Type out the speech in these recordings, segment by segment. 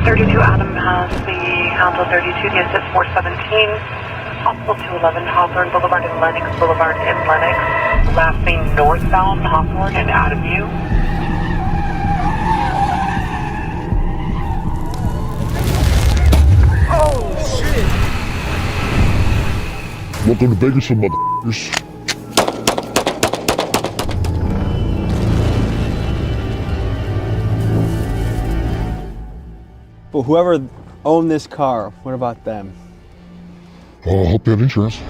32 Adam has the handle 32, DSS 417, possible 211 Hawthorne Boulevard and Lennox Boulevard in Lennox, lastly northbound Hawthorne and Adam U. Oh shit! Welcome to Bakersfield, motherfuckers. But whoever owned this car, what about them? I hope you have insurance.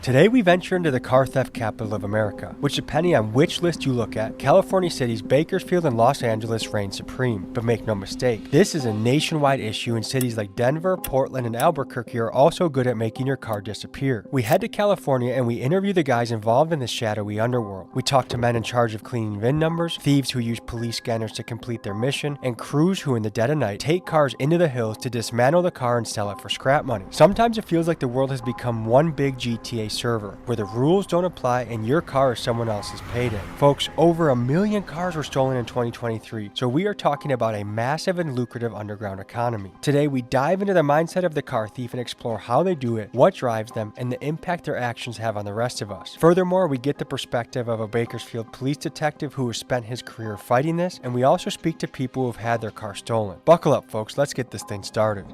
Today we venture into the car theft capital of America, which depending on which list you look at, California cities Bakersfield and Los Angeles reign supreme. But make no mistake, this is a nationwide issue and cities like Denver, Portland, and Albuquerque are also good at making your car disappear. We head to California and we interview the guys involved in this shadowy underworld. We talk to men in charge of cleaning VIN numbers, thieves who use police scanners to complete their mission, and crews who in the dead of night take cars into the hills to dismantle the car and sell it for scrap money. Sometimes it feels like the world has become one big GTA server where the rules don't apply and your car is someone else's payday. Folks, over 1 million cars were stolen in 2023, so we are talking about a massive and lucrative underground economy. Today we dive into the mindset of the car thief and explore how they do it, what drives them, and the impact their actions have on the rest of us. Furthermore, we get the perspective of a Bakersfield police detective who has spent his career fighting this, and we also speak to people who have had their car stolen. Buckle up, folks, let's get this thing started.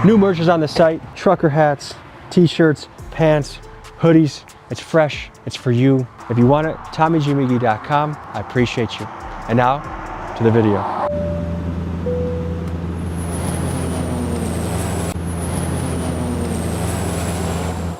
New merch is on the site, trucker hats, t-shirts, pants, hoodies. It's fresh, it's for you. If you want it, TommyGMcGee.com. I appreciate you. And now, to the video.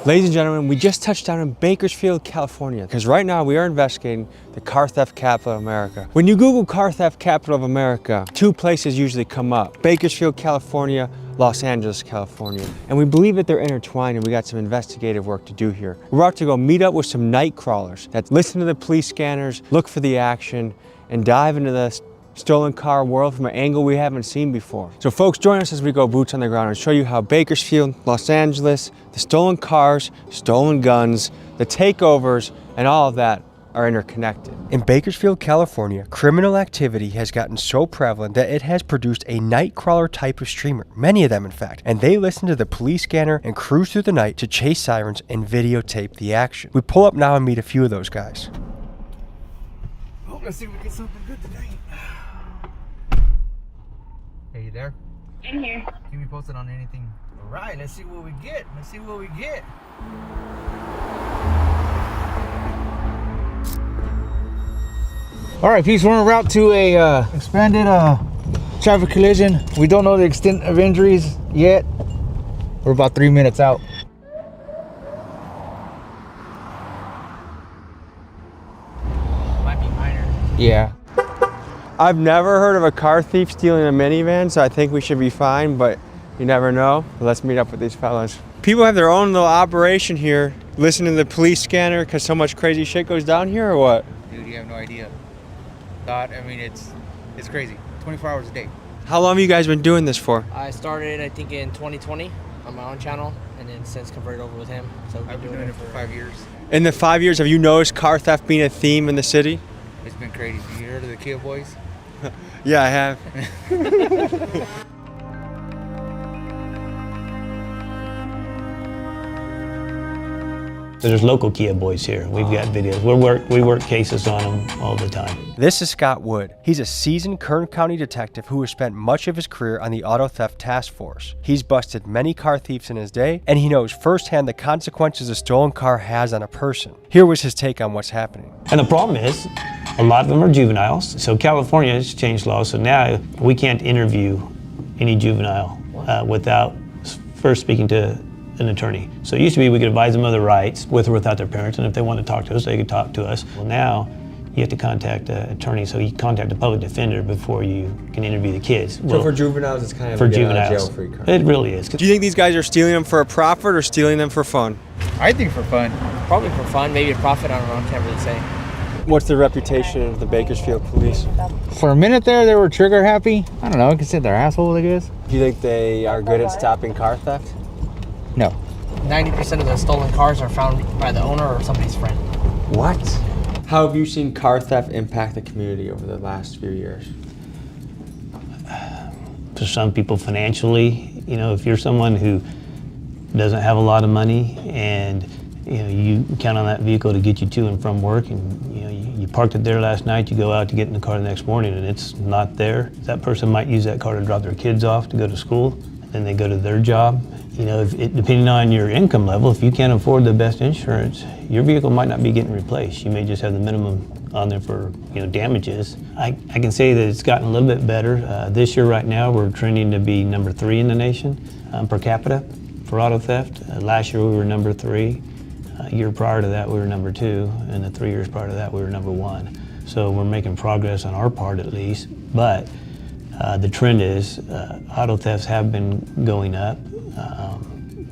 Ladies and gentlemen, we just touched down in Bakersfield, California, because right now we are investigating the car theft capital of America. When you Google car theft capital of America, two places usually come up: Bakersfield, California, Los Angeles, California. And we believe that they're intertwined and we got some investigative work to do here. We're about to go meet up with some night crawlers that listen to the police scanners, look for the action, and dive into the stolen car world from an angle we haven't seen before. So folks, join us as we go boots on the ground and show you how Bakersfield, Los Angeles, the stolen cars, stolen guns, the takeovers, and all of that are interconnected. In Bakersfield, California, criminal activity has gotten so prevalent that it has produced a night crawler type of streamer, many of them in fact, and they listen to the police scanner and cruise through the night to chase sirens and videotape the action. We pull up now and meet a few of those guys. Oh, let's see if we get something good today. Hey, you there? In here. Keep me posted on anything. All right, let's see what we get. Let's see what we get. All right, peeps, we're en route to a expanded traffic collision. We don't know the extent of injuries yet. We're about 3 minutes out. Might be minor. Yeah. I've never heard of a car thief stealing a minivan, so I think we should be fine, but you never know. Let's meet up with these fellas. People have their own little operation here, listening to the police scanner because so much crazy shit goes down here, or what? Dude, you have no idea. I mean, it's crazy. 24 hours a day. How long have you guys been doing this for? I started, I think, in 2020 on my own channel, and then since converted over with him. So I've been doing it for 5 years. In the 5 years, have you noticed car theft being a theme in the city? It's been crazy. You heard of the Kia Boys? Yeah, I have. So there's local Kia Boys here. We've got videos. We work cases on them all the time. This is Scott Wood. He's a seasoned Kern County detective who has spent much of his career on the Auto Theft Task Force. He's busted many car thieves in his day, and he knows firsthand the consequences a stolen car has on a person. Here was his take on what's happening. And the problem is, a lot of them are juveniles. So California has changed laws, so now we can't interview any juvenile without first speaking to an attorney. So it used to be we could advise them of their rights with or without their parents, and if they want to talk to us, they could talk to us. Well, now you have to contact an attorney, so you contact a public defender before you can interview the kids. So for juveniles, it's kind of for a juveniles, jail-free card. it really is. Do you think these guys are stealing them for a profit or stealing them for fun? I think for fun. Probably for fun, maybe a profit, I don't know, I can't really say. What's the reputation of the Bakersfield police? For a minute there, they were trigger happy. I don't know, I can say they're assholes, I guess. Do you think they are good at stopping car theft? No. 90% of the stolen cars are found by the owner or somebody's friend. What? How have you seen car theft impact the community over the last few years? For some people financially, if you're someone who doesn't have a lot of money and you count on that vehicle to get you to and from work, and you parked it there last night, you go out to get in the car the next morning and it's not there, that person might use that car to drop their kids off to go to school, and then they go to their job. Depending on your income level, if you can't afford the best insurance, your vehicle might not be getting replaced. You may just have the minimum on there for damages. I can say that it's gotten a little bit better. This year right now we're trending to be number 3 in the nation per capita for auto theft. Last year we were number 3. A year prior to that we were number 2, and the 3 years prior to that we were number 1. So we're making progress on our part at least, but the trend is auto thefts have been going up.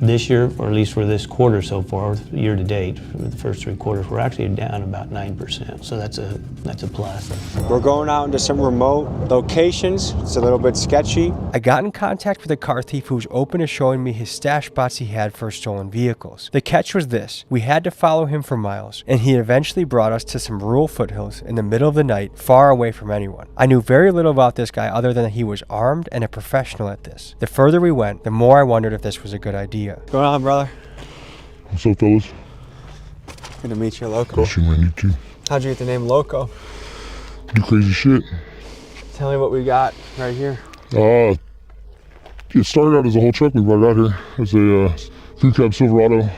This year, or at least for this quarter so far, year to date, for the first 3 quarters, we're actually down about 9%. So that's a plus. We're going out into some remote locations. It's a little bit sketchy. I got in contact with a car thief who was open to showing me his stash spots he had for stolen vehicles. The catch was this: we had to follow him for miles, and he eventually brought us to some rural foothills in the middle of the night, far away from anyone. I knew very little about this guy other than that he was armed and a professional at this. The further we went, the more I wondered if this was a good idea. What's going on, brother? What's up, fellas? Good to meet you, Loco. She might need to How'd you get the name Loco? do crazy shit. Tell me what we got right here. It started out as a whole truck. We brought it out here as a crew cab Silverado,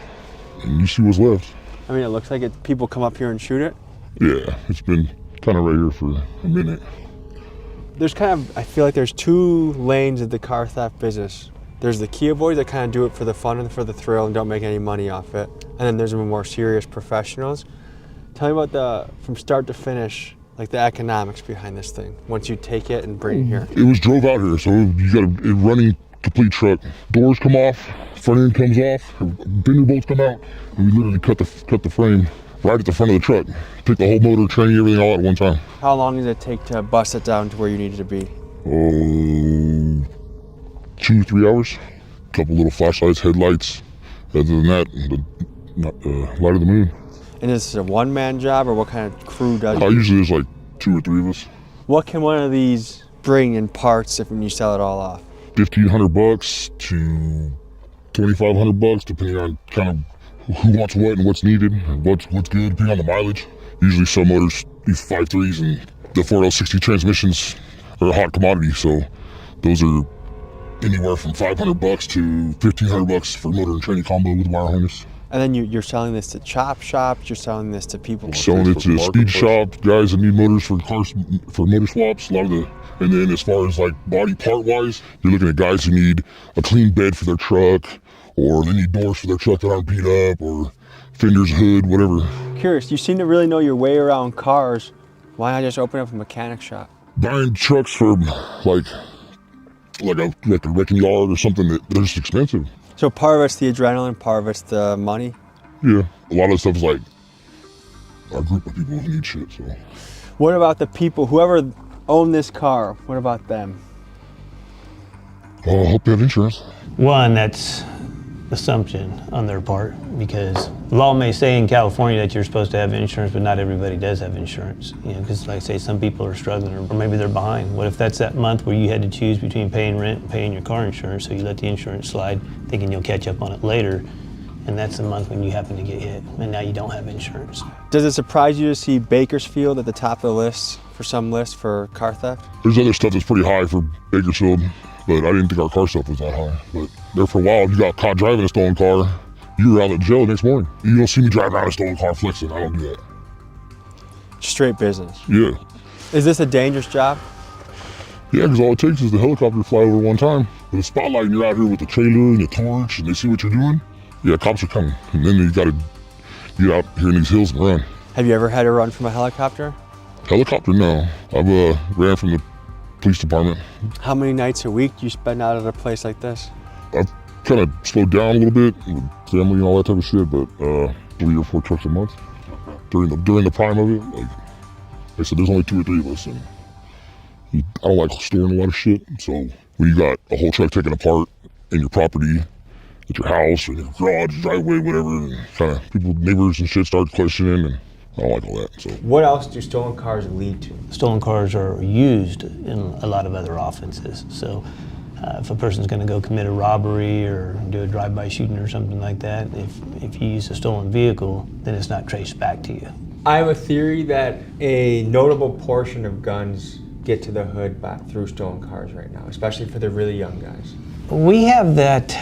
and you see what's left. I mean, it looks like people come up here and shoot it. Yeah, it's been kind of right here for a minute. There's I feel like there's 2 lanes of the car theft business. There's the Kia boys that kind of do it for the fun and for the thrill and don't make any money off it. And then there's the more serious professionals. Tell me about from start to finish, like the economics behind this thing, once you take it and bring it here. It was drove out here, so you got a running complete truck. Doors come off, front end comes off, fender bolts come out, and we literally cut the frame right at the front of the truck. Take the whole motor, training, everything all at one time. How long does it take to bust it down to where you need it to be? 2-3 hours. A couple little flashlights, headlights. Other than that, the light of the moon. And is this a one-man job, or what kind of crew does it? Usually there's like 2 or 3 of us. What can one of these bring in parts when you sell it all off? $1,500 to $2,500, depending on kind of who wants what and what's needed and what's good, depending on the mileage. Usually some motors, these 5.3s and the 4L60 transmissions are a hot commodity, so those are anywhere from $500 to $1,500 for motor and training combo with wire harness. And then you're selling this to chop shops, you're selling this to people. We're selling it to speed shop, guys that need motors for cars, for motor swaps, a lot of the, and then as far as like body part wise, you're looking at guys who need a clean bed for their truck, or they need doors for their truck that aren't beat up, or fenders, hood, whatever. Curious, you seem to really know your way around cars. Why not just open up a mechanic shop? Buying trucks for like a wrecking yard or something that they're just expensive. So part of it's the adrenaline, part of it's the money. Yeah, a lot of stuff is like our group of people who need shit. So, what about the people, whoever owned this car? What about them? I hope they have insurance. One, that's assumption on their part, because the law may say in California that you're supposed to have insurance, but not everybody does have insurance. Because like I say, some people are struggling, or maybe they're behind. What if that's that month where you had to choose between paying rent and paying your car insurance, so you let the insurance slide, thinking you'll catch up on it later, and that's the month when you happen to get hit, and now you don't have insurance. Does it surprise you to see Bakersfield at the top of the list for some list for car theft? There's other stuff that's pretty high for Bakersfield, but I didn't think our car stuff was that high. But there for a while, you got caught driving a stolen car, you were out of jail the next morning. You don't see me driving around a stolen car flexing. I don't do that. Straight business. Yeah. Is this a dangerous job? Yeah, because all it takes is the helicopter to fly over one time with a spotlight, and you're out here with the trailer and the torch, and they see what you're doing. Yeah, cops are coming, and then you got to get out here in these hills and run. Have you ever had to run from a helicopter? Helicopter, no. I've ran from the police department. How many nights a week do you spend out at a place like this? I've kind of slowed down a little bit with family and all that type of shit, but 3 or 4 trucks a month during the prime of it. Like I said, there's only 2 or 3 of us, and I don't like storing a lot of shit. So when you got a whole truck taken apart in your property, at your house or your garage, driveway, whatever, and kind of people, neighbors and shit start questioning, and I don't like all that. So What else do stolen cars lead to? Stolen cars are used in a lot of other offenses. So if a person's going to go commit a robbery or do a drive-by shooting or something like that, if you use a stolen vehicle, then it's not traced back to you. I have a theory that a notable portion of guns get to the hood back through stolen cars right now, especially for the really young guys. We have that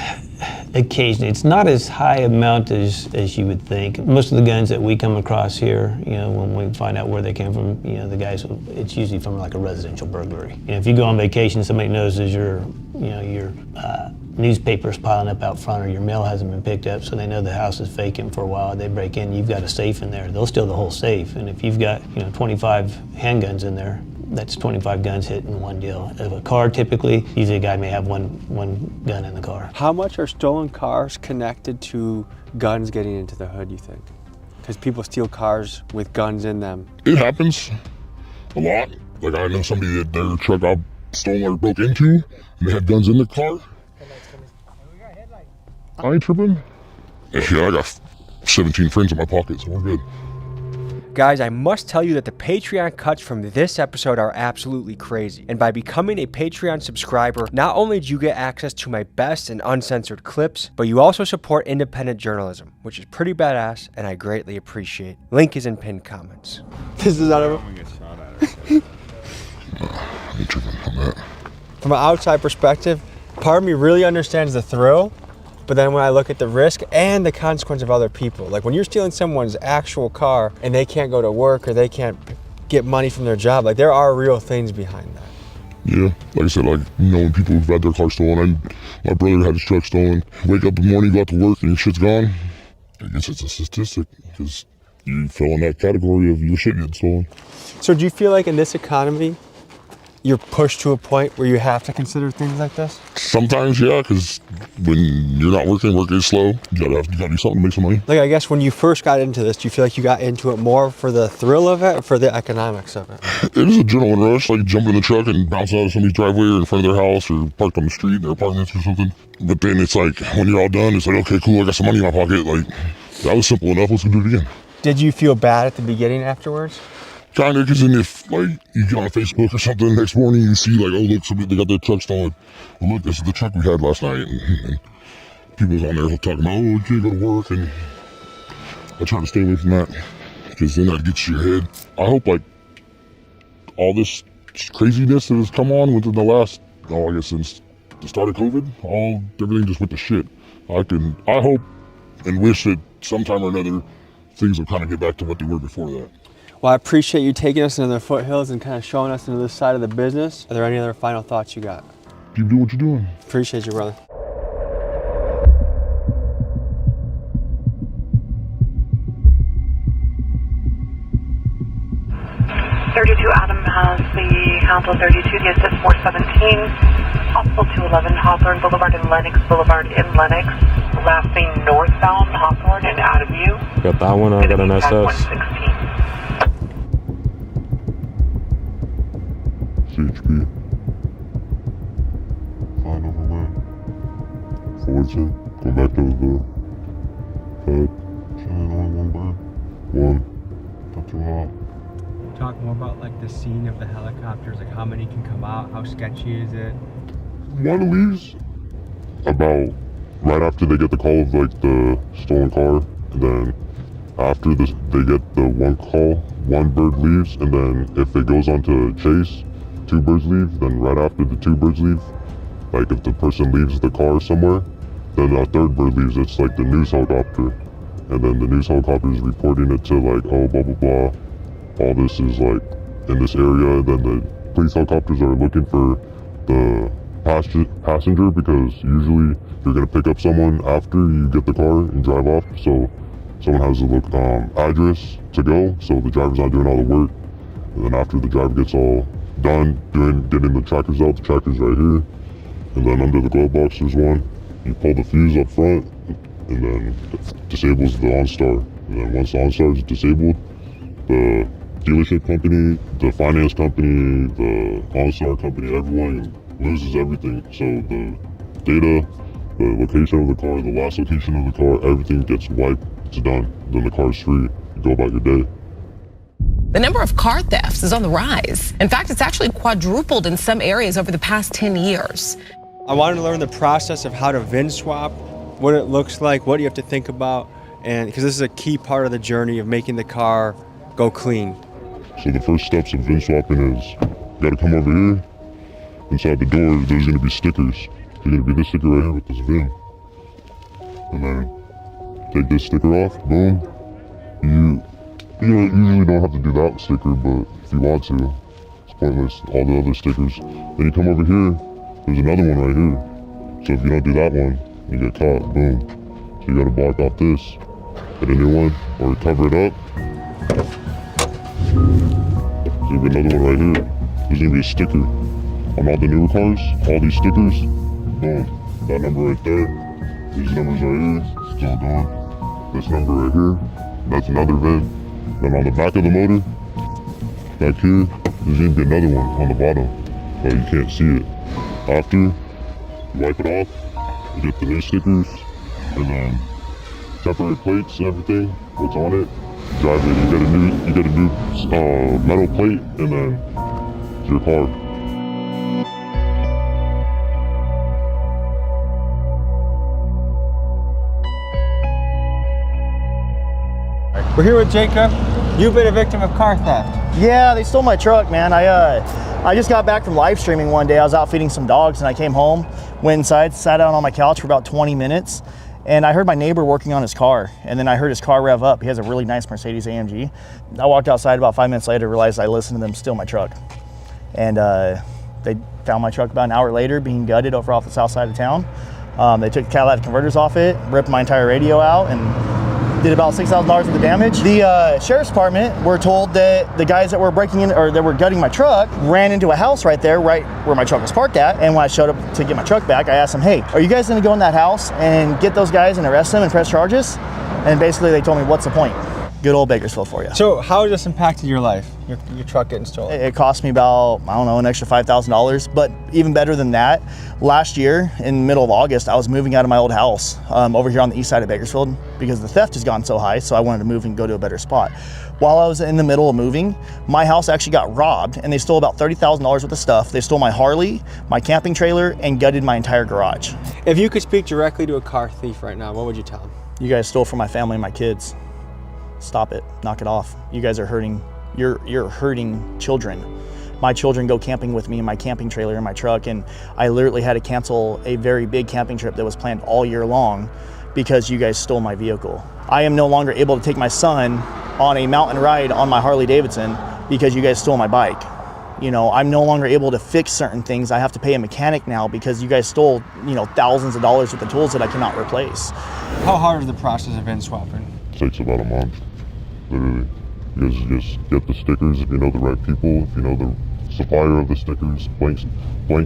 occasionally. It's not as high amount as you would think. Most of the guns that we come across here, when we find out where they came from, the guys, it's usually from like a residential burglary. If you go on vacation, somebody notices your newspapers piling up out front, or your mail hasn't been picked up, so they know the house is vacant for a while. They break in, you've got a safe in there. They'll steal the whole safe, and if you've got 25 handguns in there, that's 25 guns hit in one deal. Of a car, typically, usually a guy may have one gun in the car. How much are stolen cars connected to guns getting into the hood, you think? Because people steal cars with guns in them. it happens a lot. Like I know somebody that their truck got stolen or broke into, and they had guns in the car. I ain't tripping. Yeah, I got 17 friends in my pocket, so we're good. Guys, I must tell you that the Patreon cuts from this episode are absolutely crazy. And by becoming a Patreon subscriber, not only do you get access to my best and uncensored clips, but you also support independent journalism, which is pretty badass and I greatly appreciate. Link is in pinned comments. This is out of I ain't tripping on that. From an outside perspective, part of me really understands the thrill, but then when I look at the risk and the consequence of other people, like when you're stealing someone's actual car and they can't go to work or they can't get money from their job, like there are real things behind that. Yeah, like I said, like knowing people who've had their car stolen. My brother had his truck stolen. Wake up in the morning, go out to work, and your shit's gone. I guess it's a statistic because you fell in that category of your shit getting stolen. So do you feel like in this economy, you're pushed to a point where you have to consider things like this? Sometimes, yeah, because when you're not working, work is slow. You gotta do something to make some money. Like, I guess when you first got into this, do you feel like you got into it more for the thrill of it or for the economics of it? It is a adrenaline rush, like jumping in the truck and bouncing out of somebody's driveway or in front of their house or parked on the street, their apartments or something. But then it's like, when you're all done, it's like, okay, cool, I got some money in my pocket. Like, that was simple enough, let's go do it again. Did you feel bad at the beginning afterwards? Kind of, because then if, like, you get on Facebook or something the next morning, you see, like, oh, look, somebody, they got their truck stolen. Well, look, this is the truck we had last night. And people's on there talking about, oh, you can't go to work. And I try to stay away from that, because then that gets your head. I hope, like, all this craziness that has come on within the last, I guess since the start of COVID, everything just went to shit. I hope and wish that sometime or another, things will kind of get back to what they were before that. Well, I appreciate you taking us into the foothills and kind of showing us into this side of the business. Are there any other final thoughts you got? Keep doing what you're doing. Appreciate you, brother. Adam has the handle 32, the assist 417, possible 211 Hawthorne Boulevard and Lennox Boulevard in Lennox, lastly northbound Hawthorne and out of view. Got that one, I got an SS. 116. CHP. Flying over land. Forwardson. Go back to the head. Showing only one bird. One. Not too hot. Talk more about like the scene of the helicopters, like how many can come out, how sketchy is it? One leaves about right after they get the call of like the stolen car, and then after this they get the one call, one bird leaves, and then if it goes on to chase, two birds leave. Then right after the two birds leave, like if the person leaves the car somewhere, then a third bird leaves. It's like the news helicopter, and then the news helicopter is reporting it to like, oh, blah blah blah, all this is like in this area. Then the police helicopters are looking for the passenger, because usually you're gonna pick up someone after you get the car and drive off, so someone has a address to go, so the driver's not doing all the work. And then after the driver gets all done getting the trackers out, the tracker's right here, and then under the glove box there's one. You pull the fuse up front, and then it disables the OnStar. And then once the OnStar is disabled, the dealership company, the finance company, the OnStar company, everyone loses everything. So the data, the location of the car, the last location of the car, everything gets wiped. It's done. Then the car's free. You go about your day. The number of car thefts is on the rise. In fact, it's actually quadrupled in some areas over the past 10 years. I wanted to learn the process of how to VIN swap, what it looks like, what you have to think about, and because this is a key part of the journey of making the car go clean. So the first steps of VIN swapping is you gotta come over here. Inside the door, there's gonna be stickers. There's gonna be this sticker right here with this VIN. And then take this sticker off, boom. You usually don't have to do that sticker, but if you want to, it's pointless. All the other stickers. Then you come over here, there's another one right here. So if you don't do that one, you get caught, boom. So you gotta block out this, get a new one, or cover it up. So you get another one right here. There's gonna be a sticker on all the newer cars, all these stickers, boom. That number right there, these numbers right here, still going. This number right here, that's another VIN. Then on the back of the motor, back here, there's gonna be another one on the bottom, but you can't see it. After, you wipe it off, you get the new stickers, and then separate plates and everything, what's on it, drive it, you get a new metal plate, and then it's your car. We're here with Jacob. You've been a victim of car theft. Yeah, they stole my truck, man. I just got back from live streaming one day. I was out feeding some dogs and I came home, went inside, sat down on my couch for about 20 minutes, and I heard my neighbor working on his car, and then I heard his car rev up. He has a really nice Mercedes AMG. I walked outside about 5 minutes later, realized I listened to them steal my truck. And they found my truck about an hour later being gutted over off the south side of town. They took the catalytic converters off it, ripped my entire radio out, and did about $6,000 worth of damage. The sheriff's department were told that the guys that were breaking in, or that were gutting my truck, ran into a house right there, right where my truck was parked at. And when I showed up to get my truck back, I asked them, hey, are you guys gonna go in that house and get those guys and arrest them and press charges? And basically they told me, what's the point? Good old Bakersfield for you. So how has this impacted your life, your truck getting stolen? It cost me about, I don't know, an extra $5,000. But even better than that, last year in the middle of August, I was moving out of my old house over here on the east side of Bakersfield because the theft has gone so high, so I wanted to move and go to a better spot. While I was in the middle of moving, my house actually got robbed and they stole about $30,000 worth of stuff. They stole my Harley, my camping trailer, and gutted my entire garage. If you could speak directly to a car thief right now, what would you tell him? You guys stole from my family and my kids. Stop it, knock it off. You guys are hurting, you're hurting children. My children go camping with me in my camping trailer in my truck, and I literally had to cancel a very big camping trip that was planned all year long because you guys stole my vehicle. I am no longer able to take my son on a mountain ride on my Harley Davidson because you guys stole my bike. You know, I'm no longer able to fix certain things. I have to pay a mechanic now because you guys stole, you know, thousands of dollars worth of tools that I cannot replace. How hard is the process of VIN swapping? It takes about a month. Literally, you guys just get the stickers if you know the right people, if you know the supplier of the stickers, blank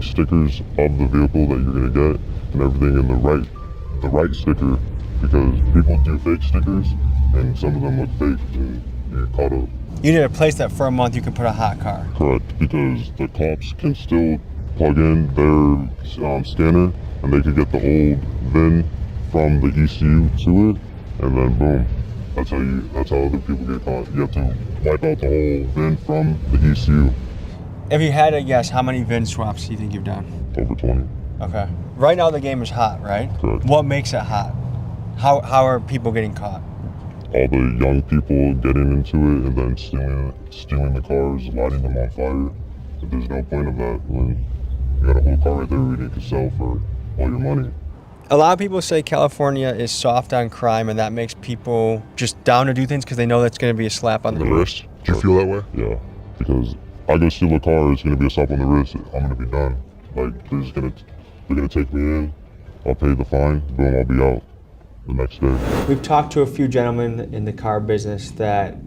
stickers of the vehicle that you're gonna get, and everything in the right sticker, because people do fake stickers, and some of them look fake, and you get caught up. You need a place that for a month you can put a hot car. Correct, because the cops can still plug in their scanner, and they can get the old VIN from the ECU to it, and then boom. That's how other people get caught. You have to wipe out the whole VIN from the ECU. If you had to guess, how many VIN swaps do you think you've done? Over 20. Okay. Right now the game is hot, right? Correct. What makes it hot? How are people getting caught? All the young people getting into it and then stealing the cars, lighting them on fire. But there's no point of that when you got a whole car right there where you can sell for all your money. A lot of people say California is soft on crime, and that makes people just down to do things because they know that's going to be a slap on the wrist. Do you feel that way? Yeah, because I go steal a car, it's going to be a slap on the wrist. I'm going to be done. Like, they're going to take me in, I'll pay the fine, boom, I'll be out the next day. We've talked to a few gentlemen in the car business that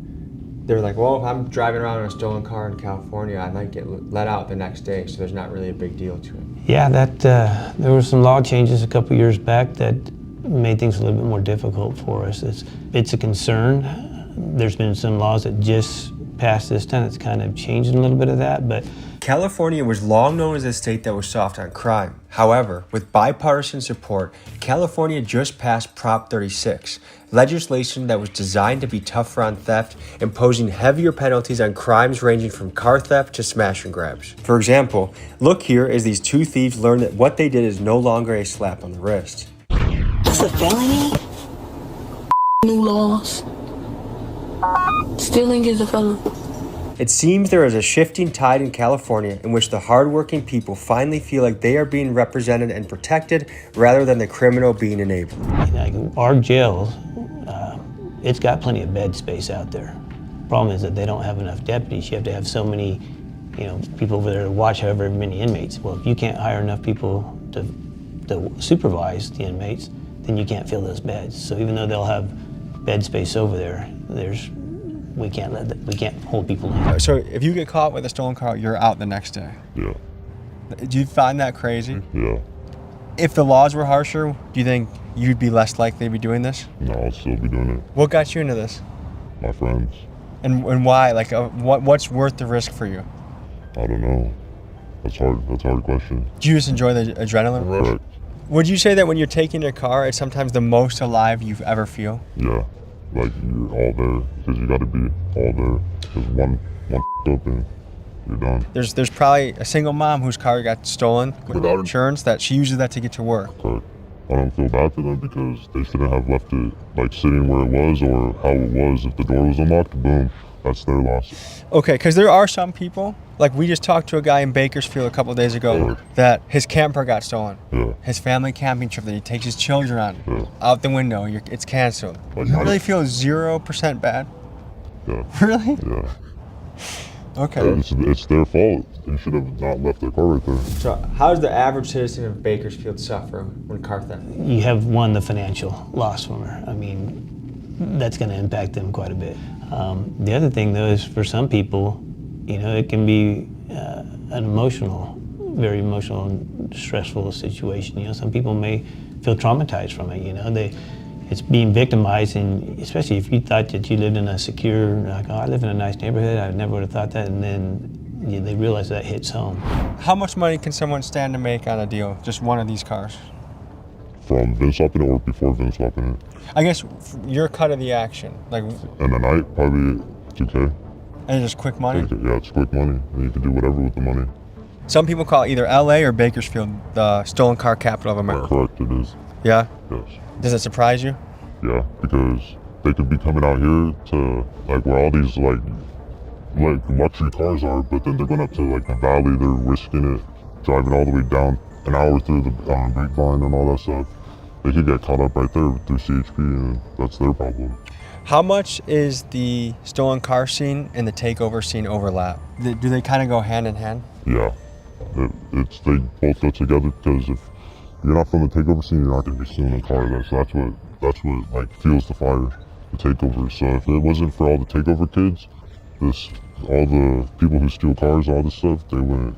they're like, well, if I'm driving around in a stolen car in California, I might get let out the next day, so there's not really a big deal to it. Yeah, there were some law changes a couple years back that made things a little bit more difficult for us. It's a concern. There's been some laws that just passed this time, it's kind of changed a little bit of that, but California was long known as a state that was soft on crime. However, with bipartisan support, California just passed Prop 36, legislation that was designed to be tougher on theft, imposing heavier penalties on crimes ranging from car theft to smash and grabs. For example, look here as these two thieves learn that what they did is no longer a slap on the wrist. That's a felony? New laws. Stealing is a felony. It seems there is a shifting tide in California in which the hardworking people finally feel like they are being represented and protected rather than the criminal being enabled. like our jails, it's got plenty of bed space out there. Problem is that they don't have enough deputies. You have to have so many, people over there to watch however many inmates. Well, if you can't hire enough people to supervise the inmates, then you can't fill those beds. So even though they'll have bed space over there, we can't hold people in. So if you get caught with a stolen car, you're out the next day. Yeah. Do you find that crazy? Yeah. If the laws were harsher, do you think you'd be less likely to be doing this? No, I'll still be doing it. What got you into this? My friends. And why? Like, what's worth the risk for you? I don't know. That's hard. That's a hard question. Do you just enjoy the adrenaline rush? Correct. Would you say that when you're taking a car, it's sometimes the most alive you've ever feel? Yeah. Like, you're all there because you got to be all there. Because one open, you're done. There's probably a single mom whose car got stolen Without insurance that she uses that to get to work. Correct. I don't feel bad for them because they shouldn't have left it like sitting where it was or how it was. If the door was unlocked, boom, that's their loss. Okay, because there are some people, like we just talked to a guy in Bakersfield a couple of days ago that his camper got stolen. Yeah. His family camping trip that he takes his children on, Yeah. out the window, it's canceled. Like, You really feel 0% bad? Yeah. Really? Yeah. Okay. It's their fault. They should have not left their car right there. So how does the average citizen of Bakersfield suffer when car theft? You have the financial loss from her. I mean, that's going to impact them quite a bit. The other thing, though, is for some people, it can be very emotional and stressful situation. Some people may feel traumatized from it. It's being victimized, and especially if you thought that you lived in a secure, like, I live in a nice neighborhood, I never would have thought that, and then they realize that hits home. How much money can someone stand to make on a deal, just one of these cars? From Vince swapping it or before Vince swapping it? I guess your cut of the action, like, And a night, probably 2K. and just quick money. Yeah, it's quick money, and you can do whatever with the money. Some people call either LA or Bakersfield the stolen car capital of America. Correct, it is. Yeah? Yes. Does it surprise you? Yeah, because they could be coming out here to like where all these like luxury cars are, but then they're going up to like the valley, they're risking it, driving all the way down an hour through the grapevine and all that stuff. They could get caught up right there through CHP, and that's their problem. How much is the stolen car scene and the takeover scene overlap? Do they kind of go hand in hand? Yeah, they both go together because if you're not from the takeover scene, you're not going to be stealing a car. That's what like fuels the fire, the takeover. So if it wasn't for all the takeover kids, all the people who steal cars, all this stuff, they wouldn't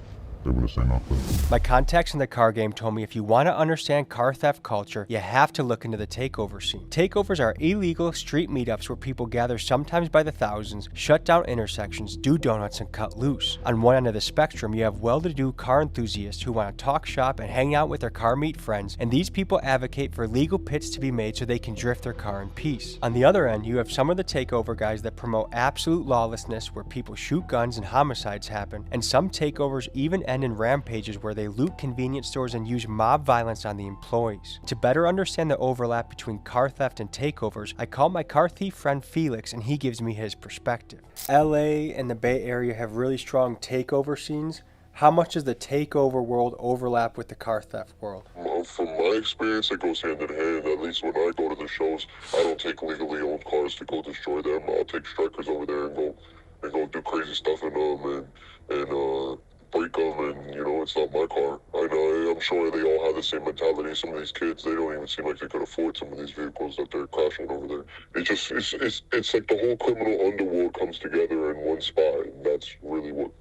say nothing. My contacts in the car game told me if you want to understand car theft culture, you have to look into the takeover scene. Takeovers are illegal street meetups where people gather sometimes by the thousands, shut down intersections, do donuts, and cut loose. On one end of the spectrum, you have well-to-do car enthusiasts who want to talk shop and hang out with their car meet friends, and these people advocate for legal pits to be made so they can drift their car in peace. On the other end, you have some of the takeover guys that promote absolute lawlessness where people shoot guns and homicides happen, and some takeovers even end in rampages where they loot convenience stores and use mob violence on the employees. To better understand the overlap between car theft and takeovers, I call my car thief friend Felix and he gives me his perspective. LA and the Bay Area have really strong takeover scenes. How much does the takeover world overlap with the car theft world? From my experience, it goes hand in hand. At least when I go to the shows, I don't take legally owned cars to go destroy them. I'll take strikers over there and go do crazy stuff in them and break them, and it's not my car. I'm sure they all have the same mentality. Some of these kids, they don't even seem like they could afford some of these vehicles that they're crashing over there. It's like the whole criminal underworld comes together in one spot, and that's really what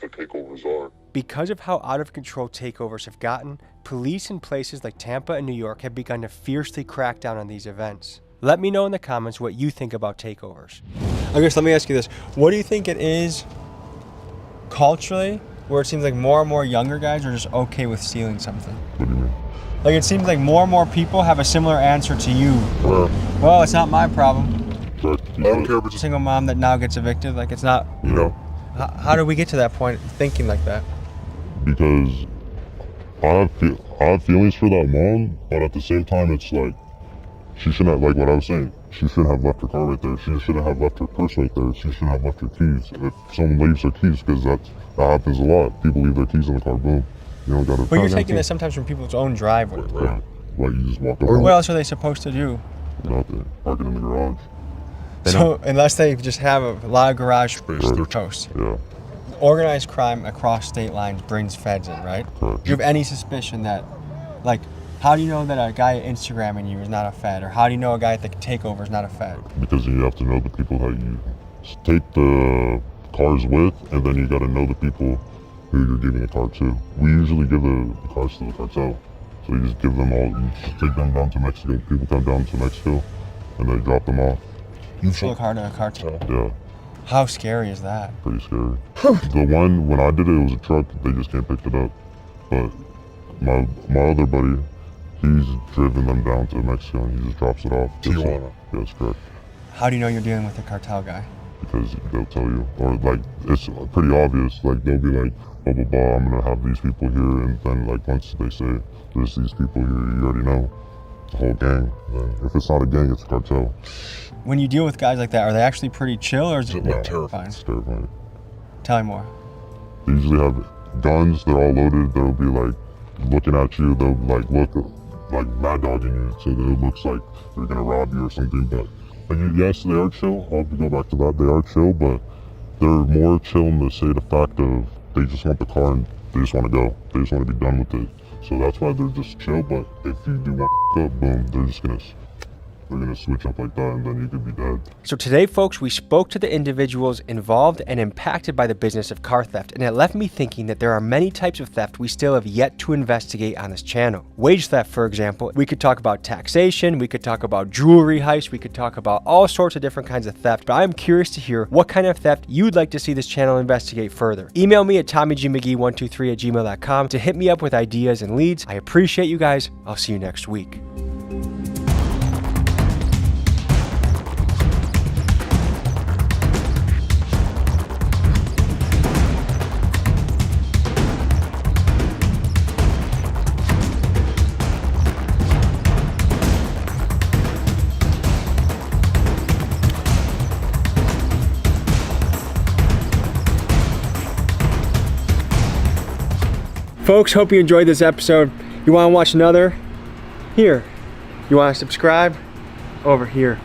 the takeovers are. Because of how out of control takeovers have gotten, police in places like Tampa and New York have begun to fiercely crack down on these events. Let me know in the comments what you think about takeovers. I guess let me ask you this. What do you think it is culturally where it seems like more and more younger guys are just okay with stealing something? What do you mean? Like it seems like more and more people have a similar answer to you. Well, it's not my problem. I don't care if it's Single mom that now gets evicted, like it's not. you know, How do we get to that point thinking like that? because I have feelings for that mom, but at the same time, it's like she shouldn't have, like what I was saying. She shouldn't have left her car right there. She shouldn't have left her purse right there. She shouldn't have left her keys. If someone leaves their keys, because that happens a lot. People leave their keys in the car. Boom. You don't gotta. But you're taking this sometimes from people's own driveway. Right. Like you just walk up. What else are they supposed to do? Get out there, park it in the garage. So unless they just have a lot of garage space, Right. they're toast. Yeah. Organized crime across state lines brings feds in, right? Correct. Do you have any suspicion that, like, how do you know that a guy Instagramming you is not a fed, or how do you know a guy at the takeover is not a fed? Because you have to know the people that you take the cars with, and then you got to know the people who you're giving the car to. We usually give the cars to the cartel. So you just give them all, you just take them down to Mexico. People come down to Mexico, and they drop them off. You show a car to a cartel. Yeah, How scary is that? pretty scary. The one, when I did it, it was a truck. They just can't pick it up. But my other buddy, he's driven them down to Mexico, and he just drops it off. Tijuana. Yes, correct. How do you know you're dealing with a cartel guy? Because they'll tell you, or like it's pretty obvious. Like they'll be like, blah blah blah. I'm gonna have these people here, and then like once they say there's these people here, you already know it's a whole gang. Then if it's not a gang, it's a cartel. When you deal with guys like that, are they actually pretty chill, or is it No, terrifying? It's terrifying. Tell me more. They usually have guns. They're all loaded. They'll be like looking at you. They'll like look like mad dogging you, so that it looks like they're gonna rob you or something. But yes, they are chill. I'll go back to that. They are chill, but they're more chill in the state of fact of they just want the car and they just want to go. They just want to be done with it. So that's why they're just chill. But if you do want up, boom, they're gonna switch up like that, and then you could be dead. So today, folks, we spoke to the individuals involved and impacted by the business of car theft, and it left me thinking that there are many types of theft we still have yet to investigate on this channel. Wage theft, for example. We could talk about taxation, we could talk about jewelry heists, we could talk about all sorts of different kinds of theft, but I'm curious to hear what kind of theft you'd like to see this channel investigate further. Email me at TommyGMcGee123@gmail.com to hit me up with ideas and leads. I appreciate you guys. I'll see you next week. Folks, hope you enjoyed this episode. You want to watch another? Here. You want to subscribe? Over here.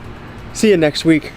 See you next week.